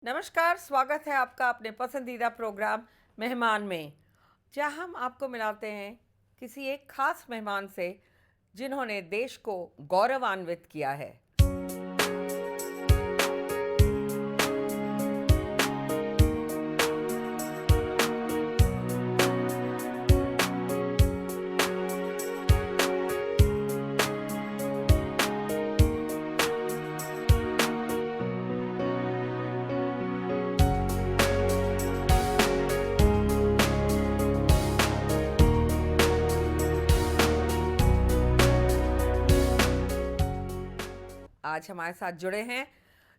नमस्कार, स्वागत है आपका अपने पसंदीदा प्रोग्राम मेहमान में, जहां हम आपको मिलाते हैं किसी एक खास मेहमान से जिन्होंने देश को गौरवान्वित किया है। आज हमारे साथ जुड़े हैं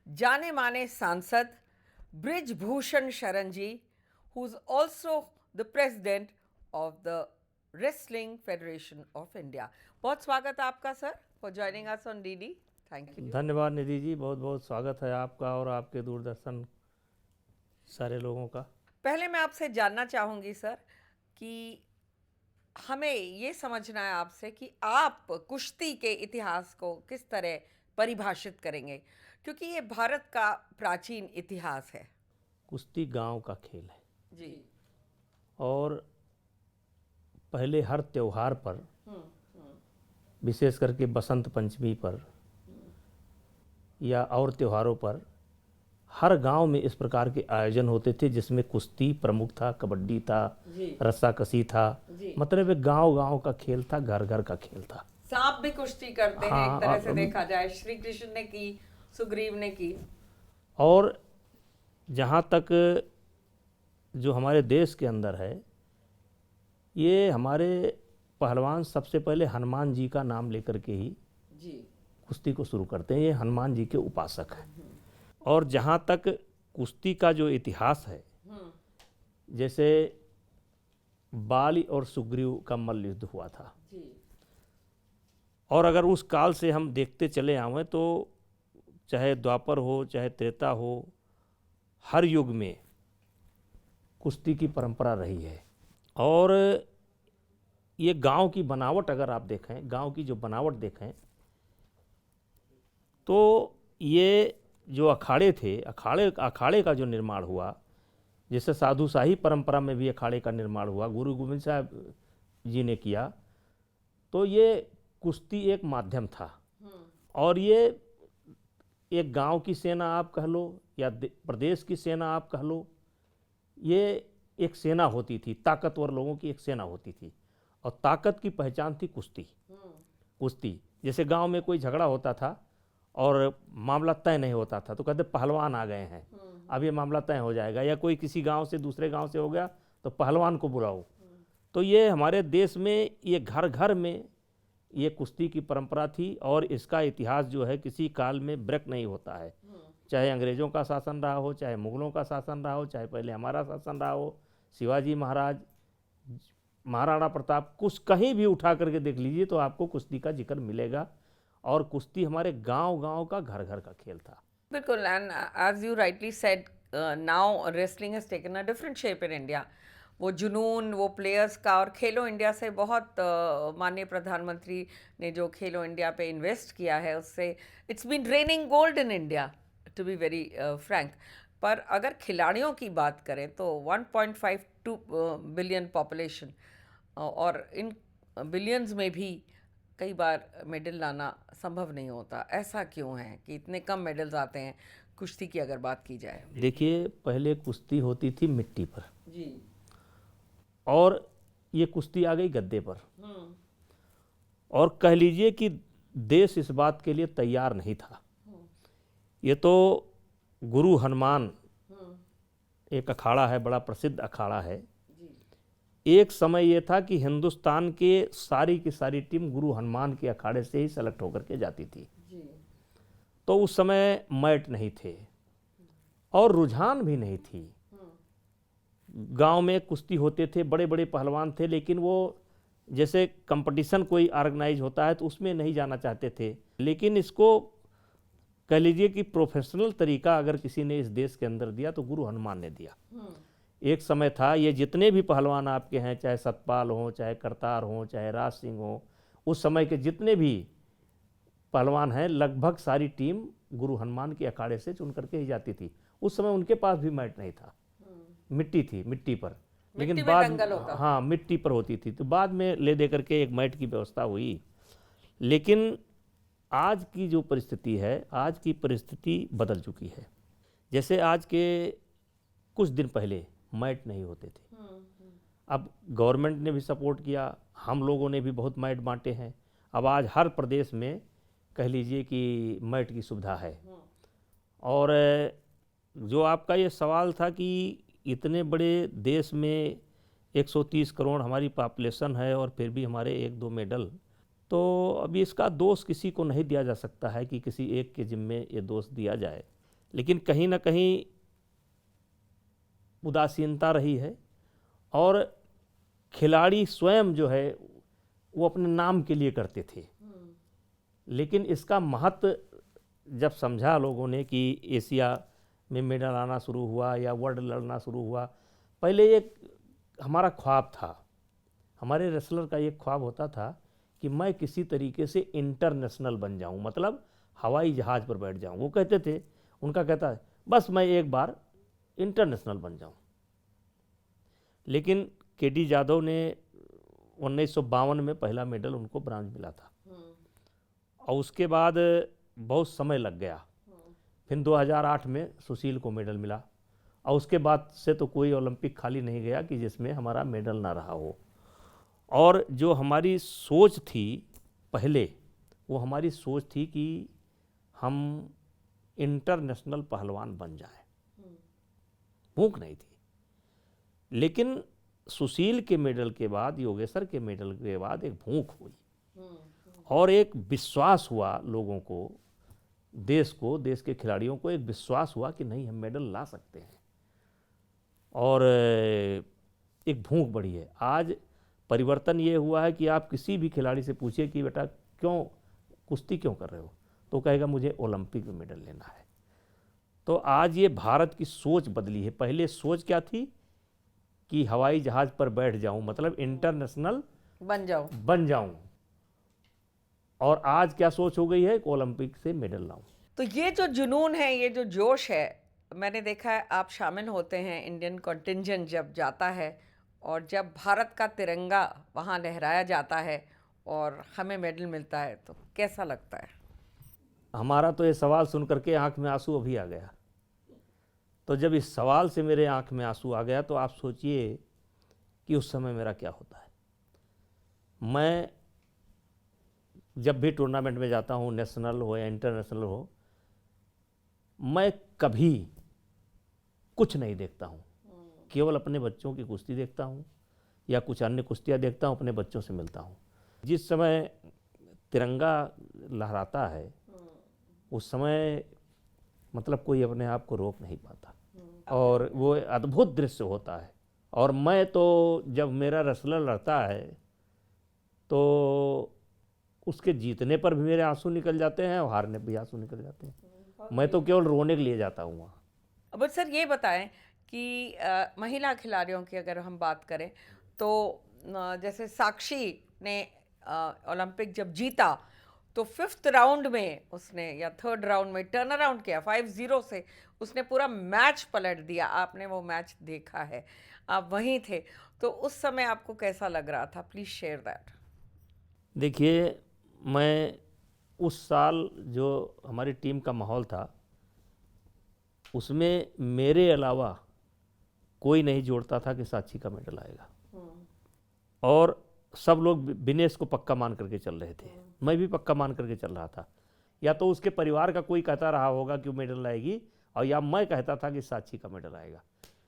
जाने माने सांसद Brijbhushan Sharan ji, who is also the president of the wrestling federation of India. बहुत स्वागत है आपका sir, for joining us on DD. Thank you. धन्यवाद निधि जी, बहुत बहुत स्वागत है आपका और आपके दूरदर्शन सारे लोगों का। पहले मैं आपसे जानना चाहूँगी सर कि हमें ये समझना है आपसे कि आप कुश्ती के इतिहास को किस तरह परिभाषित करेंगे, क्योंकि ये भारत का प्राचीन इतिहास है। कुश्ती गांव का खेल है जी। और पहले हर त्योहार पर, विशेष करके बसंत पंचमी पर या और त्योहारों पर, हर गांव में इस प्रकार के आयोजन होते थे जिसमें कुश्ती प्रमुख था, कबड्डी था, रस्साकसी था। मतलब एक गांव गांव का खेल था, घर घर का खेल था। सांप भी कुश्ती करते हैं एक तरह से देखा जाए, श्री कृष्ण ने की, सुग्रीव ने की। और जहाँ तक जो हमारे देश के अंदर है, ये हमारे पहलवान सबसे पहले हनुमान जी का नाम लेकर के ही कुश्ती को शुरू करते हैं। ये हनुमान जी के उपासक हैं। और जहाँ तक कुश्ती का जो इतिहास है, जैसे बाली और सुग्रीव का मल्ल युद्ध हुआ था, और अगर उस काल से हम देखते चले आए तो चाहे द्वापर हो चाहे त्रेता हो, हर युग में कुश्ती की परंपरा रही है। और ये गांव की बनावट अगर आप देखें, गांव की जो बनावट देखें, तो ये जो अखाड़े थे, अखाड़े का जो निर्माण हुआ, जैसे साधुशाही परंपरा में भी अखाड़े का निर्माण हुआ, गुरु गोविंद साहब जी ने किया, तो ये कुश्ती एक माध्यम था। और ये एक गांव की सेना आप कह लो या प्रदेश की सेना आप कह लो, ये एक सेना होती थी, ताकतवर लोगों की एक सेना होती थी। और ताकत की पहचान थी कुश्ती। कुश्ती जैसे गांव में कोई झगड़ा होता था और मामला तय नहीं होता था तो कहते पहलवान आ गए हैं, अब ये मामला तय हो जाएगा। या कोई किसी गांव से दूसरे गांव से हो गया तो पहलवान को बुलाओ। तो ये हमारे देश में ये घर घर में ये कुश्ती की परंपरा थी। और इसका इतिहास जो है किसी काल में ब्रेक नहीं होता है, चाहे अंग्रेज़ों का शासन रहा हो, चाहे मुग़लों का शासन रहा हो, चाहे पहले हमारा शासन रहा हो, शिवाजी महाराज, महाराणा प्रताप, कुछ कहीं भी उठा करके देख लीजिए तो आपको कुश्ती का जिक्र मिलेगा। और कुश्ती हमारे गांव गांव का, घर घर का खेल था। बिल्कुल। And as you rightly said, now wrestling has taken a different shape in India. वो जुनून, वो प्लेयर्स का, और खेलो इंडिया से बहुत माननीय प्रधानमंत्री ने जो खेलो इंडिया पे इन्वेस्ट किया है, उससे it's been raining gold in India, to be very frank. पर अगर खिलाड़ियों की बात करें तो 1.52 बिलियन पॉपुलेशन, और इन बिलियंस में भी कई बार मेडल लाना संभव नहीं होता। ऐसा क्यों है कि इतने कम मेडल्स आते हैं कुश्ती की अगर बात की जाए? देखिए, पहले कुश्ती होती थी मिट्टी पर, जी। और ये कुश्ती आ गई गद्दे पर। और कह लीजिए कि देश इस बात के लिए तैयार नहीं था। ये तो गुरु हनुमान एक अखाड़ा है, बड़ा प्रसिद्ध अखाड़ा है। एक समय ये था कि हिंदुस्तान के सारी की सारी टीम गुरु हनुमान के अखाड़े से ही सेलेक्ट होकर के जाती थी। तो उस समय मैट नहीं थे और रुझान भी नहीं थी। गांव में कुश्ती होते थे, बड़े बड़े पहलवान थे, लेकिन वो जैसे कंपटीशन कोई ऑर्गेनाइज होता है तो उसमें नहीं जाना चाहते थे। लेकिन इसको कह लीजिए कि प्रोफेशनल तरीका अगर किसी ने इस देश के अंदर दिया तो गुरु हनुमान ने दिया। एक समय था, ये जितने भी पहलवान आपके हैं, चाहे सतपाल हो, चाहे करतार हो, चाहे राज सिंह हो, उस समय के जितने भी पहलवान हैं, लगभग सारी टीम गुरु हनुमान के अखाड़े से चुन करके ही जाती थी। उस समय उनके पास भी मैट नहीं था, मिट्टी थी, मिट्टी पर, लेकिन मिट्टी में बाद दंगल होता था। हाँ मिट्टी पर होती थी, तो बाद में ले दे करके एक मैट की व्यवस्था हुई। लेकिन आज की जो परिस्थिति है, आज की परिस्थिति बदल चुकी है। जैसे आज के कुछ दिन पहले मैट नहीं होते थे, अब गवर्नमेंट ने भी सपोर्ट किया, हम लोगों ने भी बहुत मैट बांटे हैं। अब आज हर प्रदेश में कह लीजिए कि मैट की सुविधा है। और जो आपका ये सवाल था कि इतने बड़े देश में 130 करोड़ हमारी पॉपुलेशन है और फिर भी हमारे 1-2 मेडल, तो अभी इसका दोष किसी को नहीं दिया जा सकता है कि किसी एक के जिम्मे ये दोष दिया जाए। लेकिन कहीं ना कहीं उदासीनता रही है, और खिलाड़ी स्वयं जो है वो अपने नाम के लिए करते थे। लेकिन इसका महत्व जब समझा लोगों ने कि एशिया में मेडल आना शुरू हुआ या वर्ल्ड लड़ना शुरू हुआ, पहले एक हमारा ख्वाब था, हमारे रेसलर का एक ख्वाब होता था कि मैं किसी तरीके से इंटरनेशनल बन जाऊं, मतलब हवाई जहाज़ पर बैठ जाऊं। वो कहते थे, उनका कहता है बस मैं एक बार इंटरनेशनल बन जाऊं। लेकिन केडी जाधव ने 1952 में पहला मेडल उनको ब्रांज मिला था, और उसके बाद बहुत समय लग गया। फिर 2008 में सुशील को मेडल मिला, और उसके बाद से तो कोई ओलंपिक खाली नहीं गया कि जिसमें हमारा मेडल ना रहा हो। और जो हमारी सोच थी पहले, वो हमारी सोच थी कि हम इंटरनेशनल पहलवान बन जाएं, भूख नहीं थी। लेकिन सुशील के मेडल के बाद, योगेश्वर के मेडल के बाद एक भूख हुई, और एक विश्वास हुआ लोगों को, देश को, देश के खिलाड़ियों को एक विश्वास हुआ कि नहीं हम मेडल ला सकते हैं, और एक भूख बढ़ी है। आज परिवर्तन ये हुआ है कि आप किसी भी खिलाड़ी से पूछिए कि बेटा क्यों कुश्ती क्यों कर रहे हो, तो कहेगा मुझे ओलंपिक में मेडल लेना है। तो आज ये भारत की सोच बदली है। पहले सोच क्या थी कि हवाई जहाज़ पर बैठ जाऊं, मतलब इंटरनेशनल बन जाऊं, और आज क्या सोच हो गई है कि ओलंपिक से मेडल लाऊं। तो ये जो जुनून है, ये जो जोश है, मैंने देखा है आप शामिल होते हैं, इंडियन कंटिंजेंट जब जाता है और जब भारत का तिरंगा वहाँ लहराया जाता है और हमें मेडल मिलता है, तो कैसा लगता है? हमारा तो ये सवाल सुन करके आंख में आंसू अभी आ गया। तो जब इस सवाल से मेरे आंख में आंसू आ गया, तो आप सोचिए कि उस समय मेरा क्या होता है। मैं जब भी टूर्नामेंट में जाता हूँ, नेशनल हो या इंटरनेशनल हो, मैं कभी कुछ नहीं देखता हूँ, केवल अपने बच्चों की कुश्ती देखता हूँ या कुछ अन्य कुश्तियाँ देखता हूँ, अपने बच्चों से मिलता हूँ। जिस समय तिरंगा लहराता है, उस समय मतलब कोई अपने आप को रोक नहीं पाता, और वो अद्भुत दृश्य होता है। और मैं तो जब मेरा रेसलर लड़ता है, तो उसके जीतने पर भी मेरे आंसू निकल जाते हैं और हारने पर भी आंसू निकल जाते हैं। मैं तो केवल रोने के लिए जाता हूँ वहाँ। अब सर ये बताएं कि महिला खिलाड़ियों की अगर हम बात करें, तो जैसे साक्षी ने ओलंपिक जब जीता, तो 5th राउंड में उसने या 3rd राउंड में टर्न अराउंड किया, 5-0 से उसने पूरा मैच पलट दिया। आपने वो मैच देखा है, आप वहीं थे, तो उस समय आपको कैसा लग रहा था? Please share that. देखिए, मैं उस साल जो हमारी टीम का माहौल था, उसमें मेरे अलावा कोई नहीं जोड़ता था कि साक्षी का मेडल आएगा, और सब लोग विनेश को पक्का मान करके चल रहे थे। मैं भी पक्का मान करके चल रहा था। या तो उसके परिवार का कोई कहता रहा होगा कि वो मेडल लाएगी, और या मैं कहता था कि साक्षी का मेडल आएगा,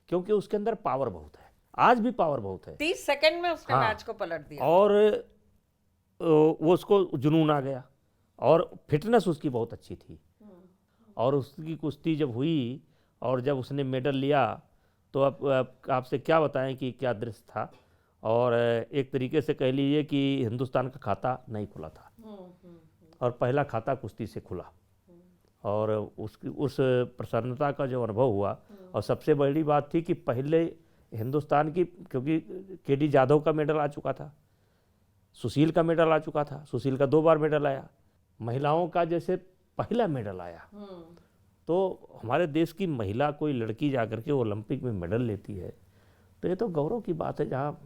क्योंकि उसके अंदर पावर बहुत है, आज भी पावर बहुत है। 30 सेकंड में उसने हाँ, मैच को पलट दिया, और वो उसको जुनून आ गया, और फिटनेस उसकी बहुत अच्छी थी। और उसकी कुश्ती जब हुई और जब उसने मेडल लिया, तो अब आपसे क्या बताएं कि क्या दृश्य था। और एक तरीके से कह लीजिए कि हिंदुस्तान का खाता नहीं खुला था, और पहला खाता कुश्ती से खुला, और उसकी उस प्रसन्नता का जो अनुभव हुआ। और सबसे बड़ी बात थी कि पहले हिंदुस्तान की, क्योंकि केडी जाधव का मेडल आ चुका था, सुशील का मेडल आ चुका था, सुशील का 2 बार मेडल आया, महिलाओं का जैसे पहला मेडल आया, तो हमारे देश की महिला कोई लड़की जा करके ओलंपिक में मेडल लेती है, तो ये तो गौरव की बात है, जहाँ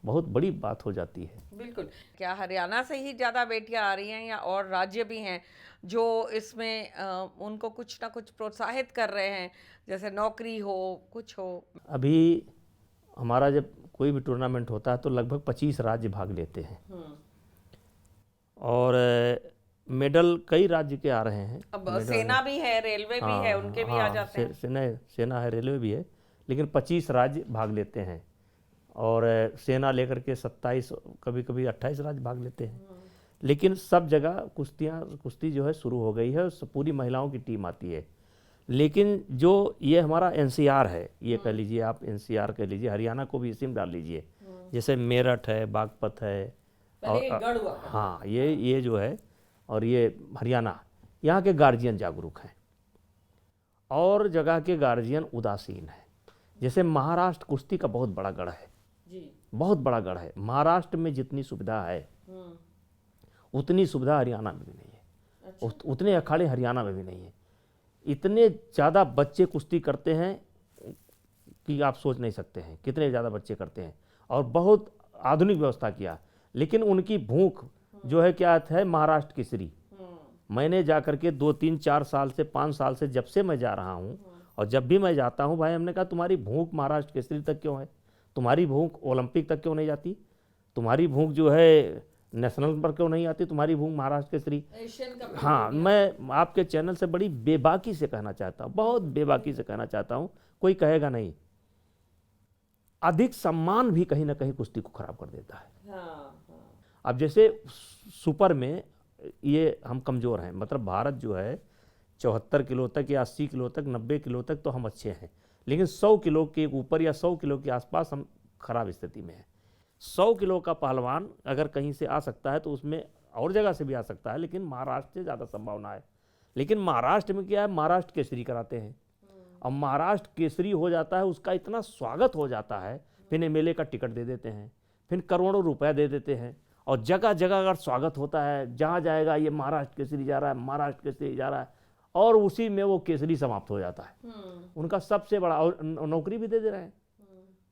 बहुत बड़ी बात हो जाती है। बिल्कुल। क्या हरियाणा से ही ज़्यादा बेटियां आ रही हैं या और राज्य भी हैं जो इसमें उनको कुछ ना कुछ प्रोत्साहित कर रहे हैं, जैसे नौकरी हो, कुछ हो? अभी हमारा जब कोई भी टूर्नामेंट होता है तो लगभग 25 राज्य भाग लेते हैं, और मेडल कई राज्य के आ रहे हैं। अब सेना भी है, रेलवे भी है, उनके भी आ जाते हैं। सेना है, रेलवे भी है, लेकिन 25 राज्य भाग लेते हैं, और सेना लेकर के 27, कभी कभी 28 राज्य भाग लेते हैं। लेकिन सब जगह कुश्ती जो है शुरू हो गई है, पूरी महिलाओं की टीम आती है। लेकिन जो ये हमारा एनसीआर है, ये कह लीजिए आप, एनसीआर कह लीजिए, हरियाणा को भी इसी में डाल लीजिए, जैसे मेरठ है, बागपत है, और हाँ ये जो है, और ये हरियाणा, यहाँ के गार्जियन जागरूक हैं और जगह के गार्जियन उदासीन हैं। जैसे महाराष्ट्र कुश्ती का बहुत बड़ा गढ़ है, बहुत बड़ा गढ़ है। महाराष्ट्र में जितनी सुविधा है उतनी सुविधा हरियाणा में भी नहीं है, उतने अखाड़े हरियाणा में भी नहीं है। इतने ज़्यादा बच्चे कुश्ती करते हैं कि आप सोच नहीं सकते हैं कितने ज़्यादा बच्चे करते हैं, और बहुत आधुनिक व्यवस्था किया। लेकिन उनकी भूख जो है क्या है, महाराष्ट्र केसरी। मैंने जा करके 2, 3, 4 साल से, 5 साल से, जब से मैं जा रहा हूँ, और जब भी मैं जाता हूँ भाई, हमने कहा तुम्हारी भूख महाराष्ट्र केसरी तक क्यों है, तुम्हारी भूख ओलंपिक तक क्यों नहीं जाती, तुम्हारी भूख जो है नेशनल पर क्यों नहीं आती, तुम्हारी भूख महाराष्ट्र केसरी। हाँ, मैं आपके चैनल से बड़ी बेबाकी से कहना चाहता हूँ, बहुत बेबाकी से कहना चाहता हूँ, कोई कहेगा नहीं, अधिक सम्मान भी कहीं ना कहीं कुश्ती को खराब कर देता है। अब जैसे सुपर में ये हम कमज़ोर हैं, मतलब भारत जो है 74 किलो तक या 80 किलो तक, 90 किलो तक तो हम अच्छे हैं, लेकिन 100 किलो के ऊपर या 100 किलो के आसपास हम खराब स्थिति में हैं। 100 किलो का पहलवान अगर कहीं से आ सकता है तो उसमें और जगह से भी आ सकता है, लेकिन महाराष्ट्र से ज़्यादा संभावना है। लेकिन महाराष्ट्र में क्या है, महाराष्ट्र केसरी कराते हैं, और महाराष्ट्र केसरी हो जाता है, उसका इतना स्वागत हो जाता है, फिर एमएलए का टिकट दे देते हैं, फिर करोड़ों रुपया दे देते हैं, और जगह जगह अगर स्वागत होता है, जहाँ जाएगा ये महाराष्ट्र केसरी जा रहा है, महाराष्ट्र केसरी जा रहा है, और उसी में वो केसरी समाप्त हो जाता है। उनका सबसे बड़ा, और नौकरी भी दे दे रहे हैं,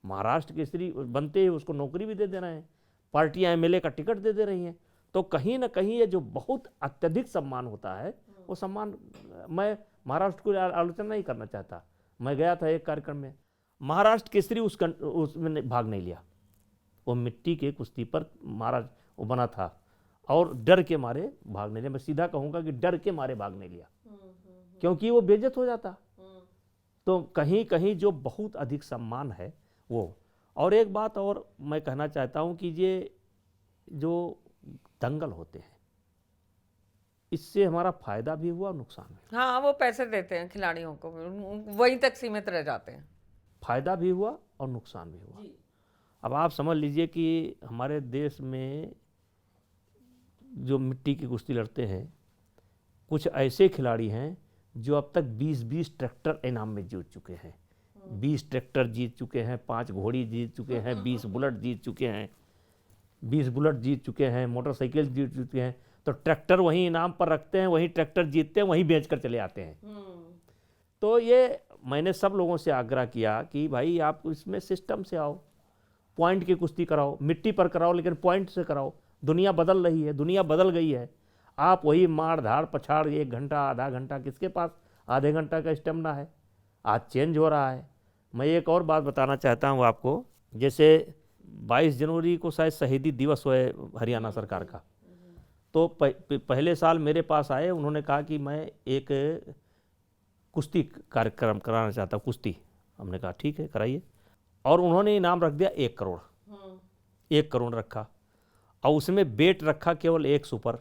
महाराष्ट्र केसरी बनते ही उसको नौकरी भी दे दे रहे हैं, पार्टियां एमएलए का टिकट दे दे रही हैं। तो कहीं ना कहीं ये जो बहुत अत्यधिक सम्मान होता है, वो सम्मान, मैं महाराष्ट्र को आलोचना नहीं करना चाहता, मैं गया था एक कार्यक्रम में, महाराष्ट्र केसरी उसमें भाग नहीं लिया, वो मिट्टी के कुश्ती पर महाराष्ट्र वो बना था, और डर के मारे भाग नहीं लिया। मैं सीधा कहूँगा कि डर के मारे भाग नहीं लिया, क्योंकि वो बेइज्जत हो जाता। तो कहीं कहीं जो बहुत अधिक सम्मान है वो। और एक बात और मैं कहना चाहता हूँ कि ये जो दंगल होते हैं, इससे हमारा फायदा भी हुआ, नुकसान भी। हाँ, वो पैसे देते हैं खिलाड़ियों को, वहीं तक सीमित रह जाते हैं। फायदा भी हुआ और नुकसान भी हुआ। अब आप समझ लीजिए कि हमारे देश में जो मिट्टी की कुश्ती लड़ते हैं, कुछ ऐसे खिलाड़ी हैं जो अब तक 20-20 ट्रैक्टर इनाम में जीत चुके हैं, 20 ट्रैक्टर जीत चुके हैं, 5 घोड़ी जीत चुके हैं, 20 बुलेट जीत चुके हैं, 20 बुलेट जीत चुके हैं, मोटरसाइकिल जीत चुके हैं। तो ट्रैक्टर वहीं इनाम पर रखते हैं, वहीं ट्रैक्टर जीतते हैं, वहीं बेच कर चले आते हैं। तो ये मैंने सब लोगों से आग्रह किया कि भाई आप इसमें सिस्टम से आओ, पॉइंट की कुश्ती कराओ, मिट्टी पर कराओ, लेकिन पॉइंट से कराओ। दुनिया बदल रही है, दुनिया बदल गई है। आप वही मार धाड़ पछाड़ 1 घंटा, आधा घंटा, किसके पास आधे घंटा का स्टेमिना है, आज चेंज हो रहा है। मैं एक और बात बताना चाहता हूँ आपको, जैसे 22 जनवरी को शायद शहीदी दिवस हुआ है हरियाणा सरकार का, तो पहले साल मेरे पास आए, उन्होंने कहा कि मैं एक कुश्ती कार्यक्रम कराना चाहता हूँ, कुश्ती। हमने कहा ठीक है कराइए, और उन्होंने इनाम रख दिया 1 करोड़, 1 करोड़ रखा, और उसमें बेट रखा केवल 1 सुपर।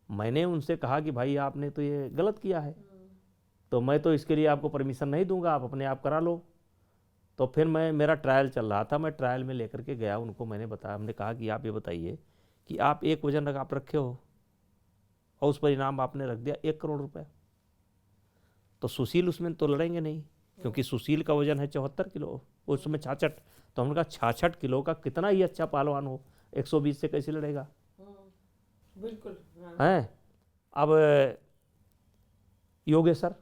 मैंने उनसे कहा कि भाई आपने तो ये गलत किया है, तो मैं तो इसके लिए आपको परमिशन नहीं दूंगा, आप अपने आप करा लो। तो फिर मेरा ट्रायल चल रहा था, मैं ट्रायल में लेकर के गया, उनको मैंने बताया, हमने कहा कि आप ये बताइए कि आप 1 वजन आप रखे हो और उस पर इनाम आपने रख दिया 1 करोड़ रुपया, तो सुशील उसमें तो लड़ेंगे नहीं, क्योंकि सुशील का वजन है 74 किलो, उसमें 66। तो हमने कहा 66 किलो का कितना ही अच्छा पहलवान हो 120 से कैसे लड़ेगा। बिल्कुल। हाँ। हैं। अब योगेश्वर,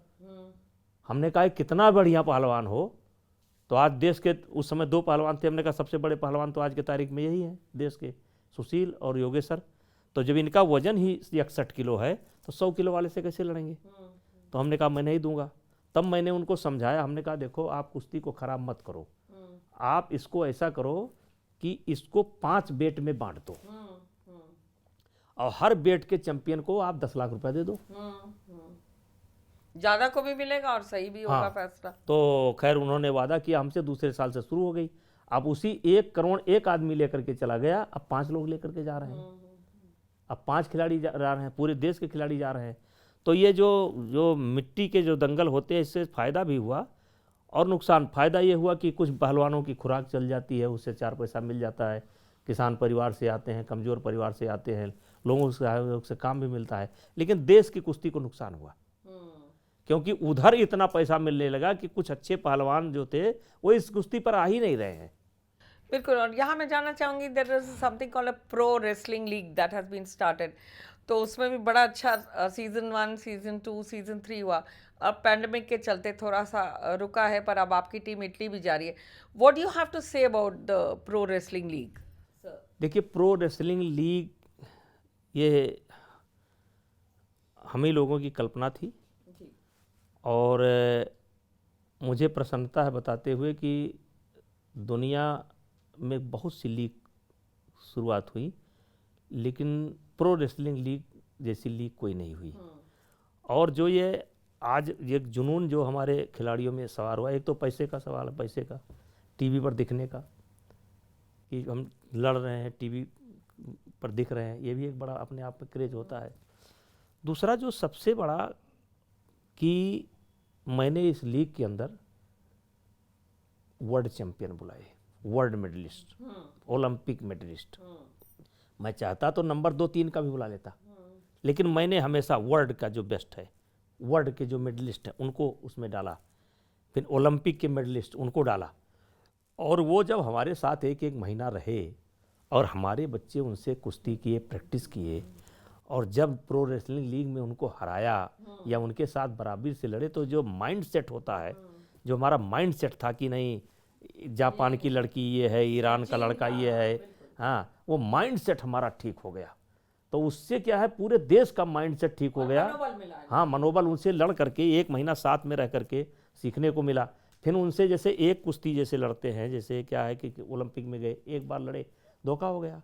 हमने कहा कितना बढ़िया पहलवान हो, तो आज देश के उस समय दो पहलवान थे, हमने कहा सबसे बड़े पहलवान तो आज की तारीख में यही हैं देश के, सुशील और योगेश्वर। तो जब इनका वजन ही 61 किलो है तो 100 किलो वाले से कैसे लड़ेंगे? तो हमने कहा मैं नहीं दूंगा। तब मैंने उनको समझाया, हमने कहा देखो आप कुश्ती को खराब मत करो, आप इसको ऐसा करो कि इसको 5 बेट में बांट दो और हर बेट के चैंपियन को आप 10 लाख रुपए दे दो। ज्यादा को भी मिलेगा और सही भी होगा हाँ। फैसला। तो खैर उन्होंने वादा किया हमसे, दूसरे साल से शुरू हो गई। अब उसी 1 करोड़ एक आदमी लेकर के चला गया, अब 5 लोग लेकर के जा रहे हैं। अब 5 खिलाड़ी जा रहे हैं, पूरे देश के खिलाड़ी जा रहे हैं। तो ये जो मिट्टी के जो दंगल होते हैं, इससे फ़ायदा भी हुआ और नुकसान। फ़ायदा ये हुआ कि कुछ पहलवानों की खुराक चल जाती है, उससे 4 पैसा मिल जाता है। किसान परिवार से आते हैं, कमज़ोर परिवार से आते हैं, लोगों से काम भी मिलता है। लेकिन देश की कुश्ती को नुकसान हुआ, क्योंकि उधर इतना पैसा मिलने लगा कि कुछ अच्छे पहलवान जो थे वो इस कुश्ती पर आ ही नहीं रहे हैं। बिल्कुल। और यहाँ मैं जानना चाहूँगी, there is something called a pro wrestling league that has been started. तो उसमें भी बड़ा अच्छा सीजन 1, सीजन 2, सीजन 3 हुआ। अब पैंडमिक के चलते थोड़ा सा रुका है, पर अब आपकी टीम इटली भी जा रही है। What do you have to say about the pro wrestling league? देखिए, प्रो रेसलिंग लीग ये हम ही लोगों की कल्पना थी और मुझे प्रसन्नता है बताते हुए कि दुनिया में बहुत सी लीग शुरुआत हुई, लेकिन प्रो रेसलिंग लीग जैसी लीग कोई नहीं हुई। और जो ये आज ये जुनून जो हमारे खिलाड़ियों में सवार हुआ, एक तो पैसे का सवाल है, पैसे का, टीवी पर दिखने का, कि हम लड़ रहे हैं टीवी पर दिख रहे हैं, ये भी एक बड़ा अपने आप में क्रेज होता है। दूसरा जो सबसे बड़ा कि मैंने इस लीग के अंदर वर्ल्ड चैंपियन बुलाए, वर्ल्ड मेडलिस्ट, ओलंपिक मेडलिस्ट। मैं चाहता तो नंबर 2, 3 का भी बुला लेता, लेकिन मैंने हमेशा वर्ल्ड का जो बेस्ट है, वर्ल्ड के जो मेडलिस्ट हैं उनको उसमें डाला, फिर ओलंपिक के मेडलिस्ट उनको डाला। और वो जब हमारे साथ एक एक महीना रहे और हमारे बच्चे उनसे कुश्ती किए, प्रैक्टिस किए, और जब प्रो रेसलिंग लीग में उनको हराया या उनके साथ बराबरी से लड़े, तो जो माइंड सेट होता है, जो हमारा माइंड सेट था कि नहीं जापान की लड़की ये है, ईरान का लड़का ये है, हाँ, वो माइंड सेट हमारा ठीक हो गया। तो उससे क्या है, पूरे देश का माइंड सेट ठीक हो गया। हाँ, मनोबल उनसे लड़ करके 1 महीना साथ में रह करके सीखने को मिला। फिर उनसे जैसे एक कुश्ती जैसे लड़ते हैं, जैसे क्या है कि ओलंपिक में गए, एक बार लड़े, धोखा हो गया।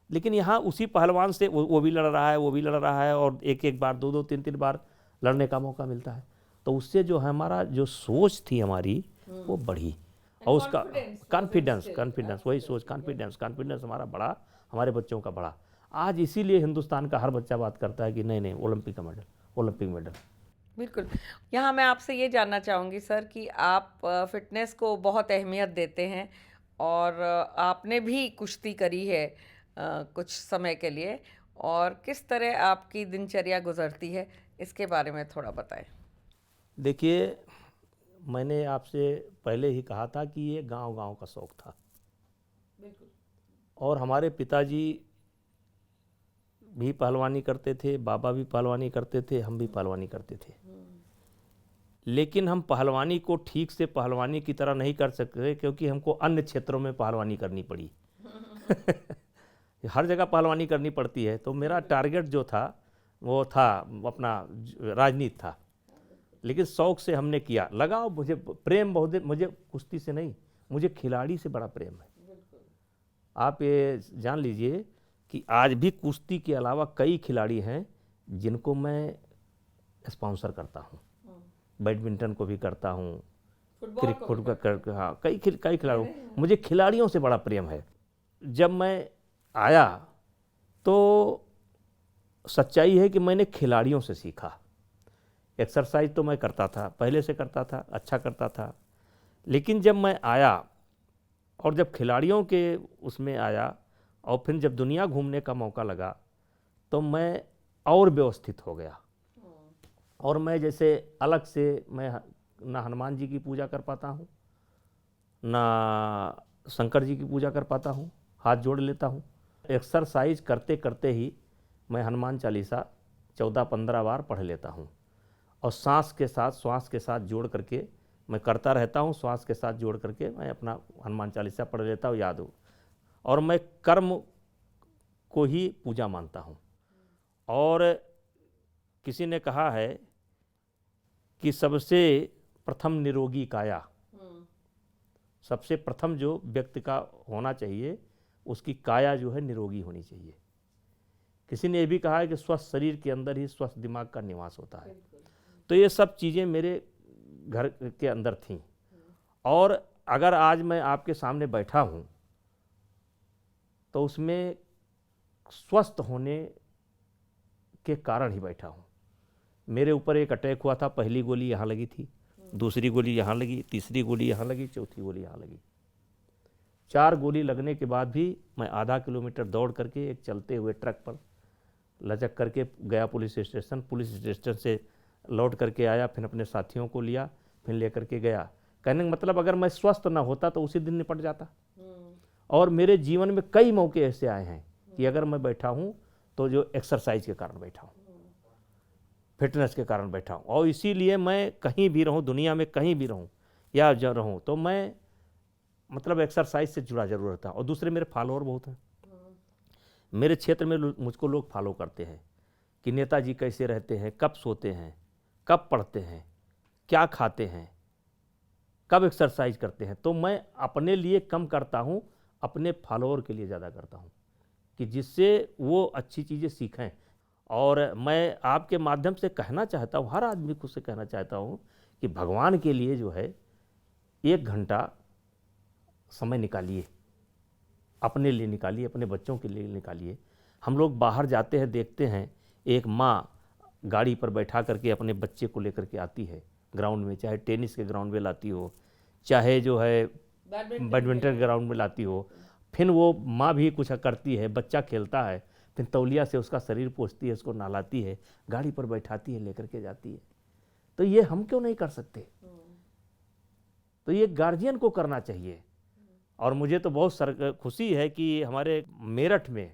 लेकिन यहाँ उसी पहलवान से वो भी लड़ रहा है, वो भी लड़ रहा है, और एक एक बार 2-2, 3-3 बार लड़ने का मौका मिलता है। तो उससे जो हमारा जो सोच थी हमारी वो बढ़ी, और उसका कॉन्फिडेंस वही सोच, कॉन्फिडेंस हमारा बढ़ा, हमारे बच्चों का बढ़ा। आज इसीलिए हिंदुस्तान का हर बच्चा बात करता है कि नहीं नहीं ओलंपिक का मेडल, ओलंपिक मेडल। बिल्कुल। यहाँ मैं आपसे ये जानना चाहूँगी सर कि आप फिटनेस को बहुत अहमियत देते हैं और आपने भी कुश्ती करी है कुछ समय के लिए, और किस तरह आपकी दिनचर्या गुजरती है, इसके बारे में थोड़ा बताएं। देखिए, मैंने आपसे पहले ही कहा था कि ये गांव-गांव का शौक़ था। बिल्कुल। और हमारे पिताजी भी पहलवानी करते थे, बाबा भी पहलवानी करते थे, हम भी पहलवानी करते थे। लेकिन हम पहलवानी को ठीक से पहलवानी की तरह नहीं कर सकते, क्योंकि हमको अन्य क्षेत्रों में पहलवानी करनी पड़ी। हर जगह पहलवानी करनी पड़ती है। तो मेरा टारगेट जो था वो था अपना राजनीति था, लेकिन शौक़ से हमने किया। लगाओ, मुझे प्रेम बहुत, मुझे कुश्ती से नहीं, मुझे खिलाड़ी से बड़ा प्रेम है। आप ये जान लीजिए कि आज भी कुश्ती के अलावा कई खिलाड़ी हैं जिनको मैं स्पॉन्सर करता हूँ, बैडमिंटन को भी करता हूँ, क्रिकेट, हाँ, कई खिलाड़ियों, मुझे खिलाड़ियों से बड़ा प्रेम है। जब मैं आया तो सच्चाई है कि मैंने खिलाड़ियों से सीखा। एक्सरसाइज तो मैं करता था, पहले से करता था, अच्छा करता था, लेकिन जब मैं आया और जब खिलाड़ियों के उसमें आया और फिर जब दुनिया घूमने का मौका लगा, तो मैं और व्यवस्थित हो गया। और मैं जैसे अलग से मैं ना हनुमान जी की पूजा कर पाता हूँ, ना शंकर जी की पूजा कर पाता हूँ, हाथ जोड़ लेता हूँ। एक्सरसाइज करते करते ही मैं हनुमान चालीसा 14-15 बार पढ़ लेता हूँ और श्वास के साथ जोड़ करके मैं करता रहता हूँ। श्वास के साथ जोड़ करके मैं अपना हनुमान चालीसा पढ़ लेता हूँ, याद हो। और मैं कर्म को ही पूजा मानता हूँ। और किसी ने कहा है कि सबसे प्रथम निरोगी काया, सबसे प्रथम जो व्यक्ति का होना चाहिए उसकी काया जो है निरोगी होनी चाहिए। किसी ने यह भी कहा है कि स्वस्थ शरीर के अंदर ही स्वस्थ दिमाग का निवास होता है। तो ये सब चीज़ें मेरे घर के अंदर थीं। और अगर आज मैं आपके सामने बैठा हूँ तो उसमें स्वस्थ होने के कारण ही बैठा हूँ। मेरे ऊपर एक अटैक हुआ था, पहली गोली यहाँ लगी थी, दूसरी गोली यहाँ लगी, तीसरी गोली यहाँ लगी, चौथी गोली यहाँ लगी। 4 गोली लगने के बाद भी मैं आधा किलोमीटर दौड़ करके एक चलते हुए ट्रक पर लचक करके गया पुलिस स्टेशन से लौट करके आया, फिर अपने साथियों को लिया, फिर लेकर के गया। कहने का मतलब अगर मैं स्वस्थ ना होता तो उसी दिन निपट जाता। और मेरे जीवन में कई मौके ऐसे आए हैं कि अगर मैं बैठा हूँ तो जो एक्सरसाइज के कारण बैठा हूँ, फिटनेस के कारण बैठा हूँ। और इसीलिए मैं कहीं भी रहूँ, दुनिया में कहीं भी रहूँ या जो रहूँ, तो मैं मतलब एक्सरसाइज से जुड़ा जरूर रहता। और दूसरे मेरे फॉलोअर बहुत हैं। मेरे क्षेत्र में मुझको लोग फॉलो करते हैं कि नेताजी कैसे रहते हैं, कब सोते हैं, कब पढ़ते हैं, क्या खाते हैं, कब एक्सरसाइज करते हैं। तो मैं अपने लिए कम करता हूँ, अपने फॉलोअर के लिए ज़्यादा करता हूँ कि जिससे वो अच्छी चीज़ें सीखें। और मैं आपके माध्यम से कहना चाहता हूँ, हर आदमी को से कहना चाहता हूँ कि भगवान के लिए जो है 1 घंटा समय निकालिए, अपने लिए निकालिए, अपने बच्चों के लिए निकालिए। हम लोग बाहर जाते हैं, देखते हैं एक माँ गाड़ी पर बैठा करके अपने बच्चे को लेकर के आती है ग्राउंड में, चाहे टेनिस के ग्राउंड में लाती हो, चाहे जो है बैडमिंटन ग्राउंड में लाती हो। फिर वो माँ भी कुछ करती है, बच्चा खेलता है, फिर तौलिया से उसका शरीर पोंछती है, उसको नहलाती है, गाड़ी पर बैठाती है, लेकर के जाती है। तो ये हम क्यों नहीं कर सकते? तो ये गार्जियन को करना चाहिए। और मुझे तो बहुत खुशी है कि हमारे मेरठ में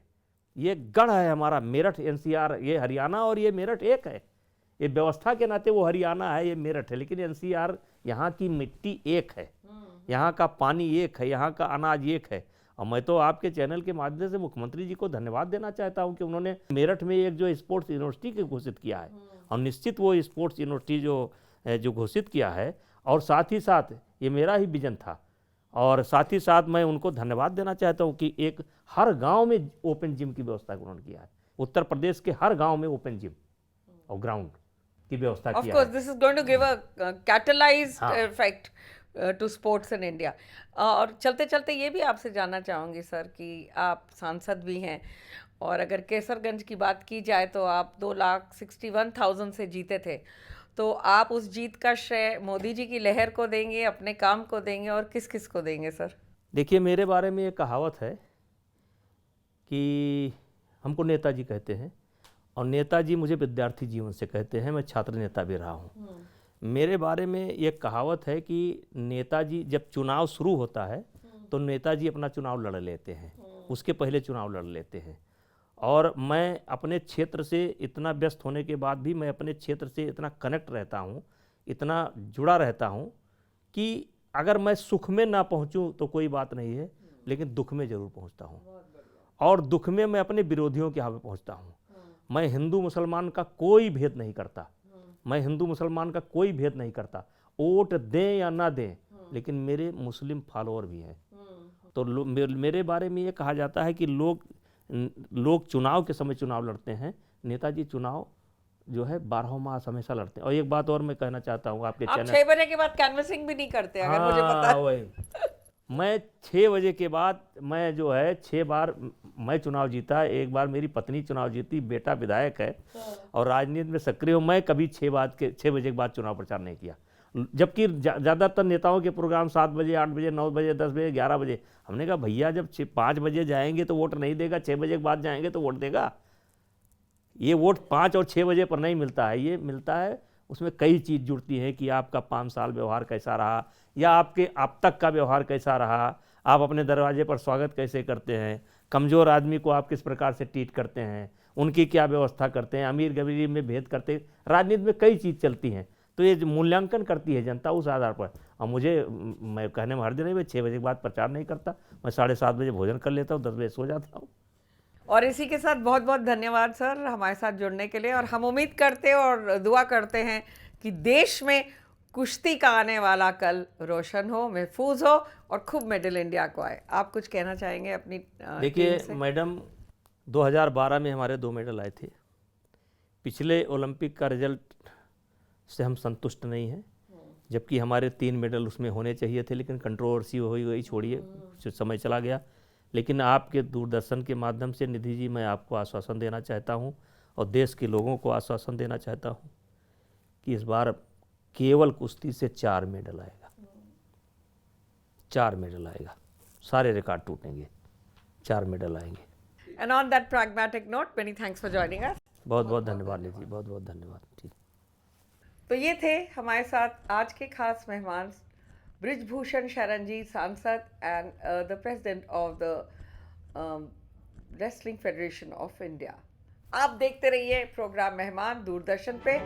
ये गढ़ है, हमारा मेरठ एनसीआर, ये हरियाणा और ये मेरठ एक है। ये व्यवस्था के नाते वो हरियाणा है, ये मेरठ है, लेकिन एनसीआर, यहाँ की मिट्टी एक है, यहाँ का पानी एक है, यहाँ का अनाज एक है। और मैं तो आपके चैनल के माध्यम से मुख्यमंत्री जी को धन्यवाद देना चाहता हूँ कि उन्होंने मेरठ में एक जो स्पोर्ट्स यूनिवर्सिटी की घोषित किया है। और निश्चित वो स्पोर्ट्स यूनिवर्सिटी जो घोषित किया है, और साथ ही साथ ये मेरा ही विजन था। और साथ ही साथ मैं उनको धन्यवाद देना चाहता हूँ कि एक हर गांव में ओपन जिम की व्यवस्था उन्होंने किया है। उत्तर प्रदेश के हर गांव में ओपन जिम और ग्राउंड की व्यवस्था किया है। Of course, this is going to give a catalyzed effect to sports in India. और चलते चलते ये भी आपसे जानना चाहूँगी सर कि आप सांसद भी हैं, और अगर केसरगंज की बात की जाए तो आप 2,61,000 से जीते थे। तो आप उस जीत का श्रेय मोदी जी की लहर को देंगे, अपने काम को देंगे, और किस किस को देंगे सर? देखिए, मेरे बारे में एक कहावत है कि हमको नेताजी कहते हैं, और नेताजी मुझे विद्यार्थी जीवन से कहते हैं, मैं छात्र नेता भी रहा हूँ। मेरे बारे में एक कहावत है कि नेताजी, जब चुनाव शुरू होता है तो नेताजी अपना चुनाव लड़ लेते हैं, उसके पहले चुनाव लड़ लेते हैं। और मैं अपने क्षेत्र से इतना व्यस्त होने के बाद भी मैं अपने क्षेत्र से इतना कनेक्ट रहता हूँ, इतना जुड़ा रहता हूँ कि अगर मैं सुख में ना पहुँचूँ तो कोई बात नहीं है, लेकिन दुख में ज़रूर पहुँचता हूँ। और दुख में मैं अपने विरोधियों के यहाँ पे पहुँचता हूँ। मैं हिंदू मुसलमान का कोई भेद नहीं करता, मैं हिंदू मुसलमान का कोई भेद नहीं करता, वोट दें या ना दें, लेकिन मेरे मुस्लिम फॉलोअर भी हैं। तो मेरे बारे में ये कहा जाता है कि लोग चुनाव के समय चुनाव लड़ते हैं, नेताजी चुनाव जो है 12 मास हमेशा लड़ते हैं। और एक बात और मैं कहना चाहता हूँ आपके चैनल, 6 बजे के बाद कैनवसिंग भी नहीं करते, अगर मुझे पता है। वही मैं 6 बजे के बाद, मैं जो है 6 बार मैं चुनाव जीता, एक बार मेरी पत्नी चुनाव जीती, बेटा विधायक है और राजनीति में सक्रिय हूँ। मैं कभी 6 बजे के बाद चुनाव प्रचार नहीं किया, जबकि ज़्यादातर नेताओं के प्रोग्राम 7 बजे, 8 बजे, 9 बजे, 10 बजे, 11 बजे। हमने कहा भैया, जब 5 बजे जाएंगे तो वोट नहीं देगा, 6 बजे के बाद जाएंगे तो वोट देगा। ये वोट 5 और 6 बजे पर नहीं मिलता है, ये मिलता है, उसमें कई चीज़ जुड़ती है कि आपका 5 साल व्यवहार कैसा रहा, या आपके अब तक का व्यवहार कैसा रहा, आप अपने दरवाजे पर स्वागत कैसे करते हैं, कमज़ोर आदमी को आप किस प्रकार से ट्रीट करते हैं, उनकी क्या व्यवस्था करते हैं, अमीर गरीब में भेद करते हैं। राजनीति में कई चीज़ चलती हैं, तो ये जो मूल्यांकन करती है जनता उस आधार पर। और मैं कहने में हर दिन भाई 6 बजे के बाद प्रचार नहीं करता, मैं 7:30 बजे भोजन कर लेता हूँ, 10 बजे सो जाता हूँ। और इसी के साथ बहुत बहुत धन्यवाद सर हमारे साथ जुड़ने के लिए, और हम उम्मीद करते और दुआ करते हैं कि देश में कुश्ती का आने वाला कल रोशन हो, महफूज हो और खूब मेडल इंडिया को आए। आप कुछ कहना चाहेंगे अपनी देखिए टीम से? मैडम, 2012 में हमारे 2 मेडल आए थे। पिछले ओलंपिक का रिजल्ट से हम संतुष्ट नहीं हैं, जबकि हमारे 3 मेडल उसमें होने चाहिए थे, लेकिन कंट्रोवर्सी हो गई, छोड़िए, समय चला गया। लेकिन आपके दूरदर्शन के माध्यम से निधि जी मैं आपको आश्वासन देना चाहता हूं और देश के लोगों को आश्वासन देना चाहता हूं कि इस बार केवल कुश्ती से 4 मेडल आएगा, 4 मेडल आएगा, सारे रिकॉर्ड टूटेंगे, 4 मेडल आएंगे। And on that pragmatic note, many thanks for joining us. बहुत बहुत धन्यवाद निधि, बहुत बहुत धन्यवाद जी। तो ये थे हमारे साथ आज के खास मेहमान बृजभूषण शरण जी, सांसद and the president of the wrestling federation of India. आप देखते रहिए प्रोग्राम मेहमान दूरदर्शन पे।